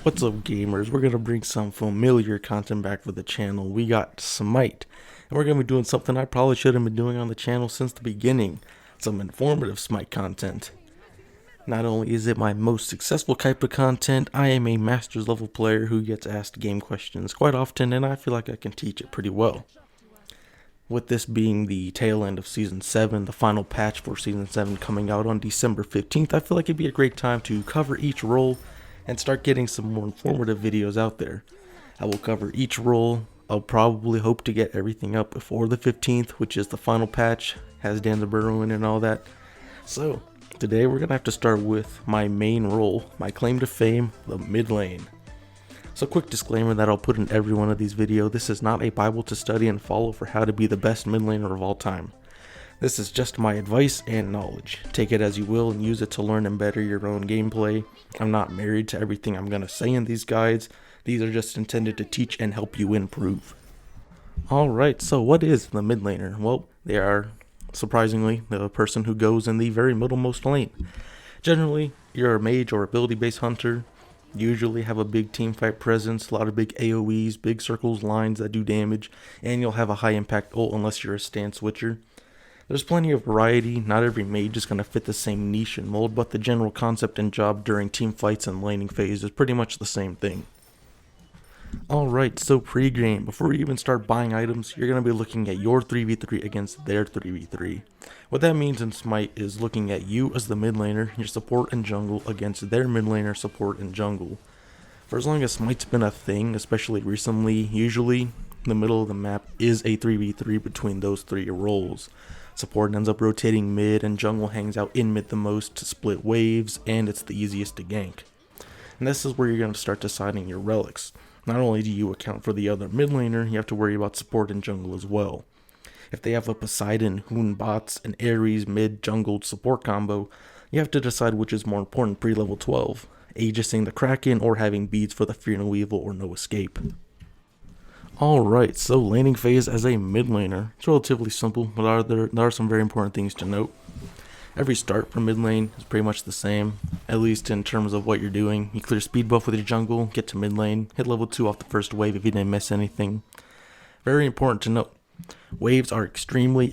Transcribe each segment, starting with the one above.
What's up, gamers? We're gonna bring some familiar content back for the channel. We got Smite, and we're gonna be doing something I probably should have been doing on the channel since the beginning. Some informative Smite content. Not only is it my most successful type of content, I am a master's level player who gets asked game questions quite often, and I feel like I can teach it pretty well. With this being the tail end of Season 7, the final patch for Season 7 coming out on December 15th, I feel like it'd be a great time to cover each role and start getting some more informative videos out there. I will cover each role. I'll probably hope to get everything up before the 15th, which is the final patch, has Danzaburrow in and all that. So, today we're going to have to start with my main role, my claim to fame, the mid lane. So quick disclaimer that I'll put in every one of these videos, this is not a Bible to study and follow for how to be the best mid laner of all time. This is just my advice and knowledge. Take it as you will and use it to learn and better your own gameplay. I'm not married to everything I'm going to say in these guides. These are just intended to teach and help you improve. Alright, so what is the mid laner? Well, they are, surprisingly, the person who goes in the very middlemost lane. Generally, you're a mage or ability based hunter. Usually have a big team fight presence, a lot of big AoEs, big circles, lines that do damage, and you'll have a high impact ult unless you're a stance switcher. There's plenty of variety, not every mage is going to fit the same niche and mold, but the general concept and job during team fights and laning phase is pretty much the same thing. Alright, so pre-game, before you even start buying items, you're going to be looking at your 3v3 against their 3v3. What that means in Smite is looking at you as the mid laner, your support and jungle against their mid laner, support and jungle. For as long as Smite's been a thing, especially recently, usually the middle of the map is a 3v3 between those three roles. Support ends up rotating mid and jungle hangs out in mid the most to split waves, and it's the easiest to gank. And this is where you're going to start deciding your relics. Not only do you account for the other mid laner, you have to worry about support and jungle as well. If they have a Poseidon, Hoon bots, and Ares mid jungled support combo, you have to decide which is more important pre-level 12, Aegising the Kraken or having beads for the Fear No Evil or No Escape. Alright, so laning phase as a mid laner. It's relatively simple, but there are some very important things to note. Every start for mid lane is pretty much the same, at least in terms of what you're doing. You clear speed buff with your jungle, get to mid lane, hit level 2 off the first wave if you didn't miss anything. Very important to note, waves are extremely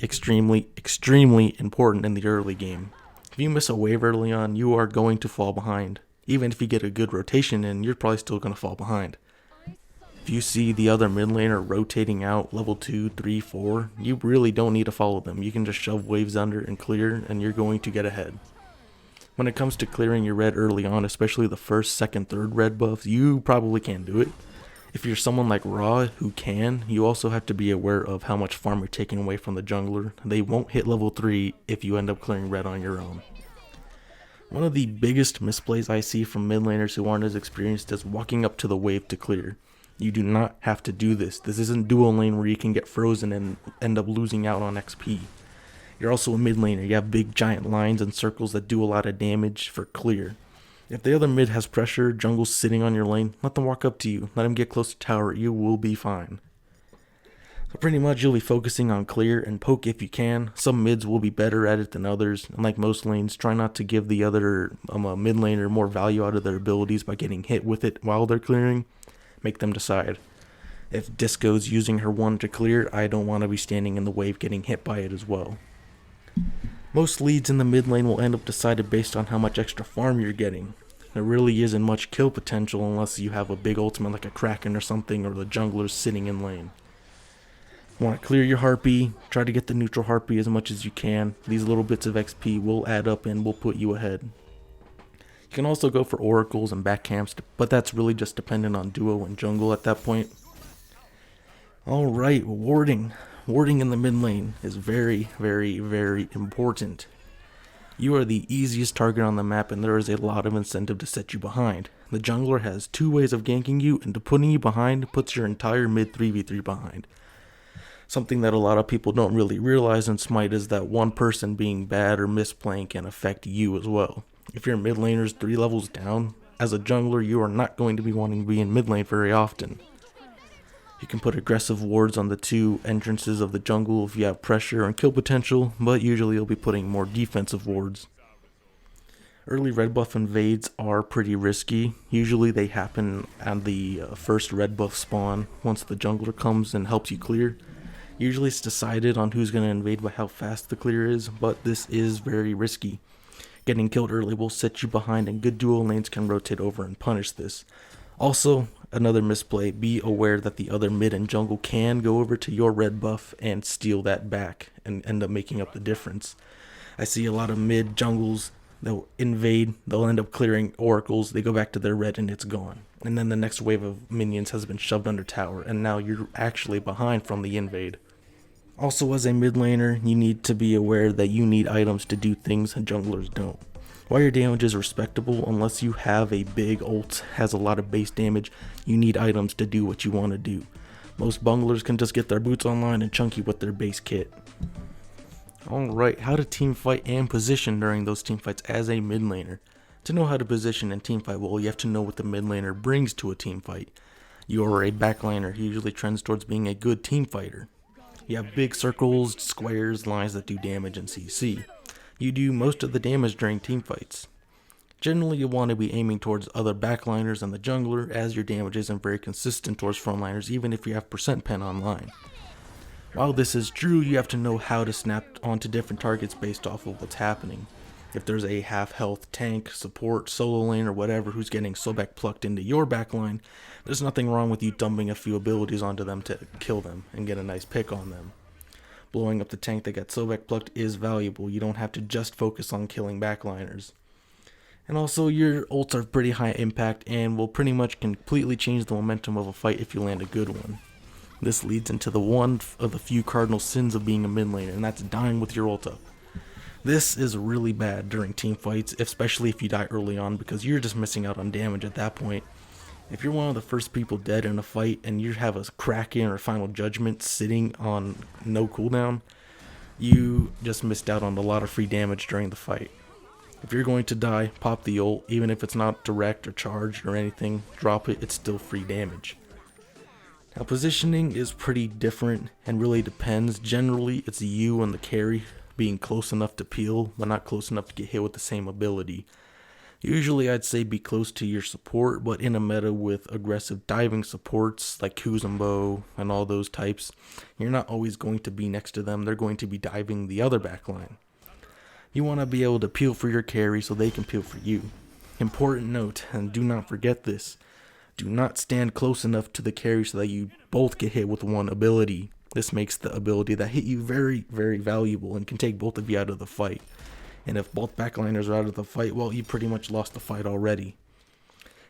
important in the early game. If you miss a wave early on, you are going to fall behind. Even if you get a good rotation in, you're probably still going to fall behind. If you see the other mid laner rotating out level 2, 3, 4, you really don't need to follow them. You can just shove waves under and clear, and you're going to get ahead. When it comes to clearing your red early on, especially the first, second, third red buffs, you probably can't do it. If you're someone like Raw who can, you also have to be aware of how much farm you're taking away from the jungler. They won't hit level 3 if you end up clearing red on your own. One of the biggest misplays I see from mid laners who aren't as experienced is walking up to the wave to clear. You do not have to do this. This isn't dual lane where you can get frozen and end up losing out on XP. You're also a mid laner. You have big giant lines and circles that do a lot of damage for clear. If the other mid has pressure, jungle's sitting on your lane, let them walk up to you. Let them get close to tower. You will be fine. So pretty much you'll be focusing on clear and poke if you can. Some mids will be better at it than others. And like most lanes, try not to give the other mid laner more value out of their abilities by getting hit with it while they're clearing. Make them decide. If Disco's using her one to clear, I don't want to be standing in the wave getting hit by it as well. Most leads in the mid lane will end up decided based on how much extra farm you're getting. There really isn't much kill potential unless you have a big ultimate like a Kraken or something, or the jungler's sitting in lane. You want to clear your Harpy, try to get the neutral Harpy as much as you can. These little bits of XP will add up and will put you ahead. You can also go for oracles and back camps, but that's really just dependent on duo and jungle at that point. Alright, warding. Warding in the mid lane is very important. You are the easiest target on the map and there is a lot of incentive to set you behind. The jungler has two ways of ganking you, and putting you behind puts your entire mid 3v3 behind. Something that a lot of people don't really realize in Smite is that one person being bad or misplaying can affect you as well. If your mid laner's 3 levels down, as a jungler you are not going to be wanting to be in mid lane very often. You can put aggressive wards on the two entrances of the jungle if you have pressure and kill potential, but usually you'll be putting more defensive wards. Early red buff invades are pretty risky. Usually they happen at the first red buff spawn once the jungler comes and helps you clear. Usually it's decided on who's going to invade by how fast the clear is, but this is very risky. Getting killed early will set you behind, and good duo lanes can rotate over and punish this. Also, another misplay, be aware that the other mid and jungle can go over to your red buff and steal that back and end up making up the difference. I see a lot of mid jungles, they'll invade, they'll end up clearing oracles, they go back to their red and it's gone. And then the next wave of minions has been shoved under tower, and now you're actually behind from the invade. Also, as a mid laner, you need to be aware that you need items to do things and junglers don't. While your damage is respectable, unless you have a big ult, has a lot of base damage, you need items to do what you want to do. Most bunglers can just get their boots online and chunky with their base kit. Alright, how to team fight and position during those team fights as a mid laner. To know how to position and team fight well, you have to know what the mid laner brings to a team fight. You are a backliner who usually trends towards being a good team fighter. You have big circles, squares, lines that do damage in CC. You do most of the damage during team fights. Generally, you want to be aiming towards other backliners and the jungler, as your damage isn't very consistent towards frontliners even if you have percent pen online. While this is true, you have to know how to snap onto different targets based off of what's happening. If there's a half health tank, support, solo lane, or whatever who's getting Sobek plucked into your backline, there's nothing wrong with you dumping a few abilities onto them to kill them and get a nice pick on them. Blowing up the tank that got Sobek plucked is valuable. You don't have to just focus on killing backliners. And also, your ults are pretty high impact and will pretty much completely change the momentum of a fight if you land a good one. This leads into the one of the few cardinal sins of being a mid laner, and that's dying with your ult up. This is really bad during team fights, especially if you die early on, because you're just missing out on damage at that point. If you're one of the first people dead in a fight and you have a Kraken or Final Judgment sitting on no cooldown, you just missed out on a lot of free damage during the fight. If you're going to die, pop the ult, even if it's not direct or charged or anything, drop it, it's still free damage. Now, positioning is pretty different and really depends. Generally, it's you and the carry being close enough to peel, but not close enough to get hit with the same ability. Usually I'd say be close to your support, but in a meta with aggressive diving supports like Kuzumbo and all those types, you're not always going to be next to them, they're going to be diving the other backline. You want to be able to peel for your carry so they can peel for you. Important note, and do not forget this, do not stand close enough to the carry so that you both get hit with one ability. This makes the ability that hit you very, very valuable and can take both of you out of the fight. And if both backliners are out of the fight, well, you pretty much lost the fight already.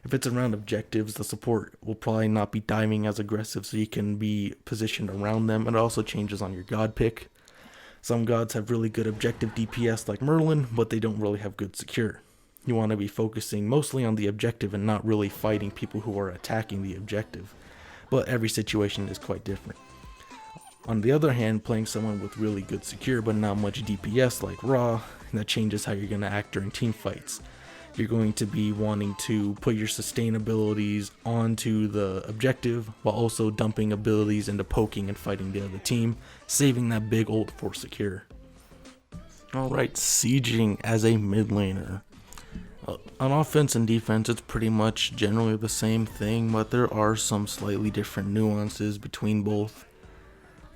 If it's around objectives, the support will probably not be diving as aggressive, so you can be positioned around them. It also changes on your god pick. Some gods have really good objective DPS like Merlin, but they don't really have good secure. You want to be focusing mostly on the objective and not really fighting people who are attacking the objective. But every situation is quite different. On the other hand, playing someone with really good secure but not much DPS like Ra, that changes how you're going to act during team fights. You're going to be wanting to put your sustain abilities onto the objective while also dumping abilities into poking and fighting the other team, saving that big ult for secure. Alright, sieging as a mid laner. On offense and defense, it's pretty much generally the same thing, but there are some slightly different nuances between both.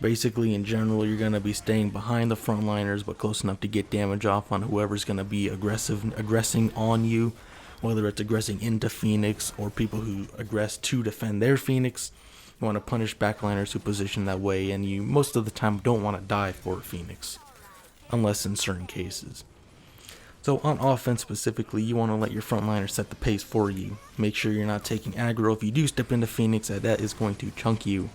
Basically, in general, you're going to be staying behind the frontliners, but close enough to get damage off on whoever's going to be aggressing on you, whether it's aggressing into Phoenix or people who aggress to defend their Phoenix. You want to punish backliners who position that way, and you most of the time don't want to die for Phoenix, unless in certain cases. So on offense specifically, you want to let your frontliners set the pace for you. Make sure you're not taking aggro. If you do step into Phoenix, that is going to chunk you.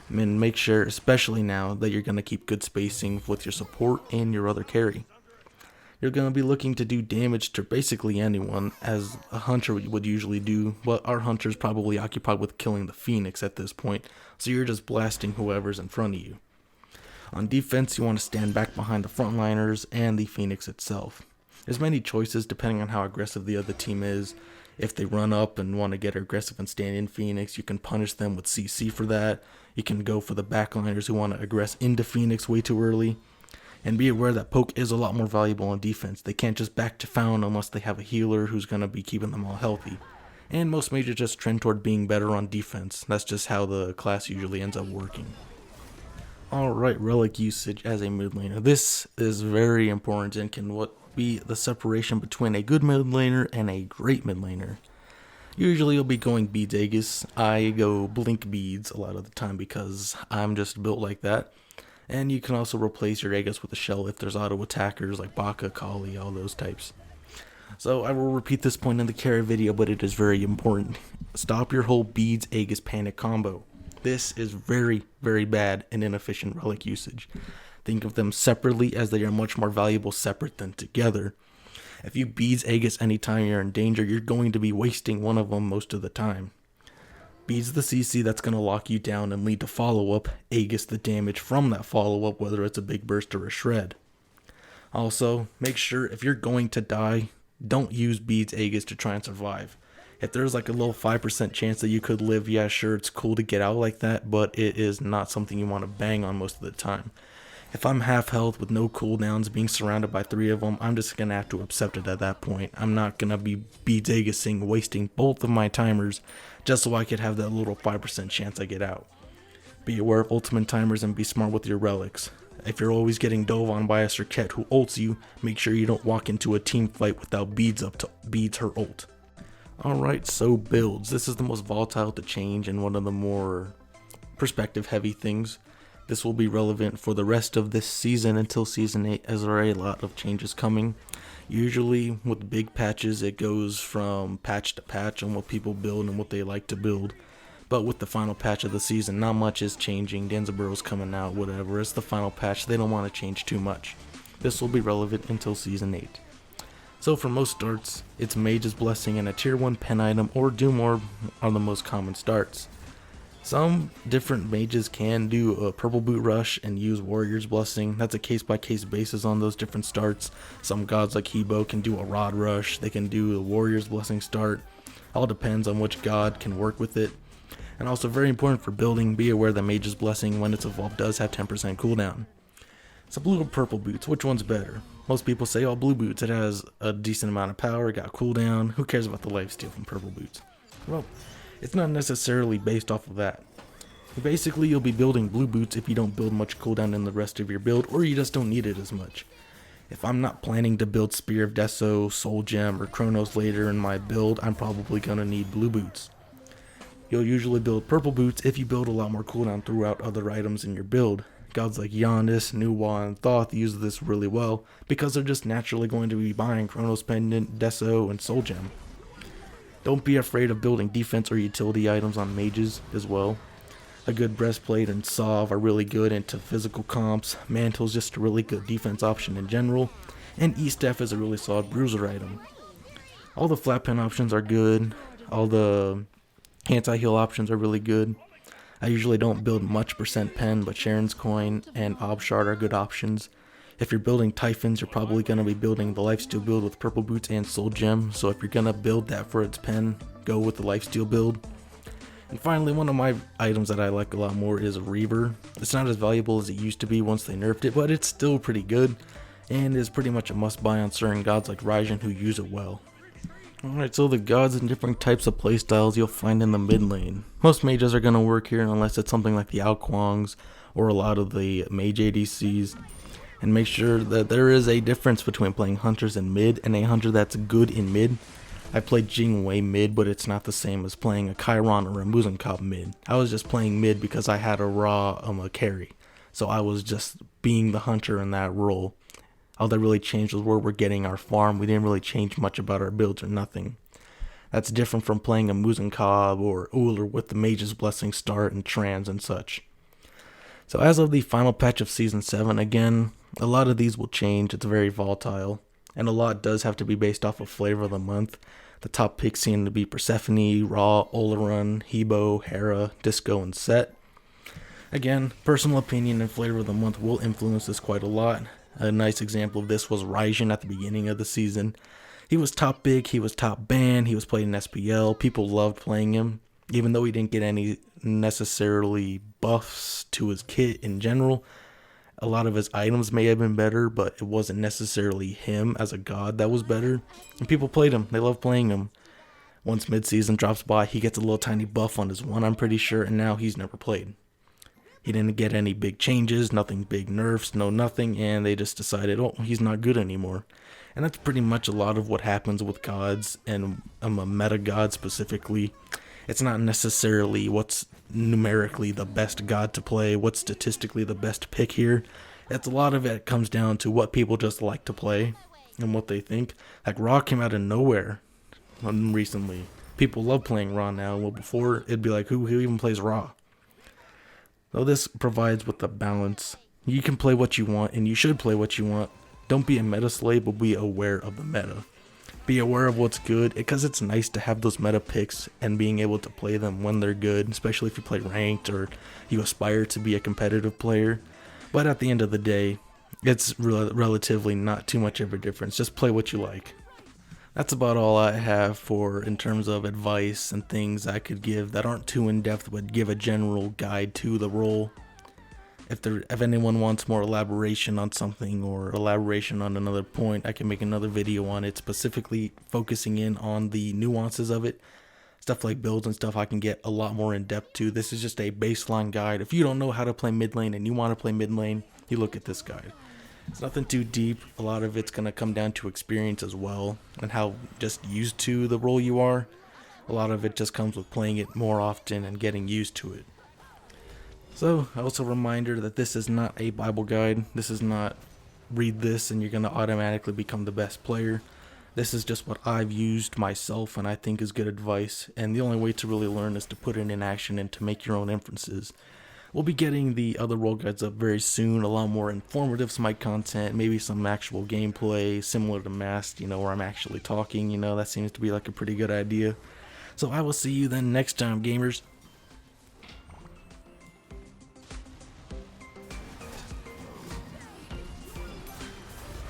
And make sure, especially now, that you're going to keep good spacing with your support and your other carry. You're going to be looking to do damage to basically anyone, as a hunter would usually do, but our hunter's probably occupied with killing the Phoenix at this point, so you're just blasting whoever's in front of you. On defense, you want to stand back behind the frontliners and the Phoenix itself. There's many choices depending on how aggressive the other team is. If they run up and want to get aggressive and stand in Phoenix, you can punish them with CC for that. You can go for the backliners who want to aggress into Phoenix way too early. And be aware that poke is a lot more valuable on defense. They can't just back to Found unless they have a healer who's going to be keeping them all healthy. And most mages just trend toward being better on defense. That's just how the class usually ends up working. Alright, Relic usage as a mid laner. This is very important and can be the separation between a good mid laner and a great mid laner. Usually you'll be going beads Aegis. I go blink beads a lot of the time because I'm just built like that. And you can also replace your Aegis with a shell if there's auto attackers like Baka, Kali, all those types. So I will repeat this point in the carry video, but it is very important. Stop your whole beads Aegis panic combo. This is very, very bad and inefficient Relic usage. Think of them separately as they are much more valuable separate than together. If you beads Aegis anytime you're in danger, you're going to be wasting one of them most of the time. Beads the CC, that's going to lock you down and lead to follow-up. Aegis the damage from that follow-up, whether it's a big burst or a shred. Also, make sure if you're going to die, don't use beads Aegis to try and survive. If there's like a little 5% chance that you could live, yeah, sure, it's cool to get out like that, but it is not something you want to bang on most of the time. If I'm half health with no cooldowns, being surrounded by 3 of them, I'm just going to have to accept it at that point. I'm not going to be beads Aegising, wasting both of my timers just so I could have that little 5% chance I get out. Be aware of ultimate timers and be smart with your relics. If you're always getting dove on by a Circuit who ults you, make sure you don't walk into a team fight without beads up to beads her ult. Alright, so builds. This is the most volatile to change and one of the more perspective heavy things. This will be relevant for the rest of this season until Season 8, as there are a lot of changes coming. Usually with big patches it goes from patch to patch on what people build and what they like to build. But with the final patch of the season, not much is changing. Danzaburow's coming out, whatever. It's the final patch, they don't want to change too much. This will be relevant until Season 8. So for most starts, it's Mage's Blessing and a tier 1 pen item or Doom Orb are the most common starts. Some different mages can do a Purple Boot Rush and use Warrior's Blessing. That's a case-by-case basis on those different starts. Some gods like Hebo can do a Rod Rush. They can do a Warrior's Blessing start. All depends on which god can work with it. And also very important for building, be aware that Mage's Blessing, when it's evolved, does have 10% cooldown. So blue or purple boots, which one's better? Most people say, oh, blue boots, it has a decent amount of power, got cooldown. Who cares about the lifesteal from purple boots? Well, it's not necessarily based off of that. Basically, you'll be building blue boots if you don't build much cooldown in the rest of your build, or you just don't need it as much. If I'm not planning to build Spear of Deso, Soul Gem, or Chronos later in my build, I'm probably going to need blue boots. You'll usually build purple boots if you build a lot more cooldown throughout other items in your build. Gods like Yondis, Nuwa, and Thoth use this really well because they're just naturally going to be buying Chronos Pendant, Deso, and Soul Gem. Don't be afraid of building defense or utility items on mages as well. A good breastplate and Sov are really good into physical comps. Mantle's just a really good defense option in general. And E-Staff is a really solid bruiser item. All the flat pen options are good. All the anti-heal options are really good. I usually don't build much percent pen, but Sharon's Coin and Obshard are good options. If you're building Typhons, you're probably going to be building the Lifesteal build with Purple Boots and Soul Gem, so if you're going to build that for its pen, go with the Lifesteal build. And finally, one of my items that I like a lot more is Reaver. It's not as valuable as it used to be once they nerfed it, but it's still pretty good, and is pretty much a must-buy on certain gods like Raijin who use it well. Alright, so the gods and different types of playstyles you'll find in the mid lane. Most mages are going to work here unless it's something like the Alquangs or a lot of the mage ADCs. And make sure that there is a difference between playing hunters in mid and a hunter that's good in mid. I played Jingwei mid, but it's not the same as playing a Chiron or a Muzenkov mid. I was just playing mid because I had a raw carry. So I was just being the hunter in that role. All that really changed was where we're getting our farm. We didn't really change much about our builds or nothing. That's different from playing a Muzenkov or Uller with the Mage's Blessing start and trans and such. So as of the final patch of Season 7, again, a lot of these will change. It's very volatile. And a lot does have to be based off of flavor of the month. The top picks seem to be Persephone, Ra, Oleron, Hebo, Hera, Disco, and Set. Again, personal opinion and flavor of the month will influence this quite a lot. A nice example of this was Raijin at the beginning of the season. He was top big, he was top ban, he was played in SPL. People loved playing him, even though he didn't get any necessarily buffs to his kit in general. A lot of his items may have been better, but it wasn't necessarily him as a god that was better. And people played him. They love playing him. Once mid-season drops by, he gets a little tiny buff on his one, I'm pretty sure, and now he's never played. He didn't get any big changes, nothing big nerfs, no nothing, and they just decided, oh, he's not good anymore. And that's pretty much a lot of what happens with gods, and I'm a meta god specifically. It's not necessarily what's numerically the best god to play, what's statistically the best pick here. It's a lot of it comes down to what people just like to play and what they think. Like Raw came out of nowhere recently. People love playing Raw now. Well, before it'd be like, who even plays Raw? So this provides with the balance. You can play what you want, and you should play what you want. Don't be a meta slave, but be aware of the meta. Be aware of what's good, because it's nice to have those meta picks and being able to play them when they're good, especially if you play ranked or you aspire to be a competitive player. But at the end of the day, it's relatively not too much of a difference. Just play what you like. That's about all I have for in terms of advice and things I could give that aren't too in-depth, but give a general guide to the role. If anyone wants more elaboration on something or elaboration on another point, I can make another video on it, specifically focusing in on the nuances of it. Stuff like builds and stuff I can get a lot more in depth to. This is just a baseline guide. If you don't know how to play mid lane and you want to play mid lane, you look at this guide. It's nothing too deep. A lot of it's going to come down to experience as well and how just used to the role you are. A lot of it just comes with playing it more often and getting used to it. So, also a reminder that this is not a Bible guide. This is not read this and you're going to automatically become the best player. This is just what I've used myself and I think is good advice. And the only way to really learn is to put it in action and to make your own inferences. We'll be getting the other role guides up very soon. A lot more informative Smite content, maybe some actual gameplay similar to Masked, where I'm actually talking. That seems to be like a pretty good idea. So I will see you then next time, gamers.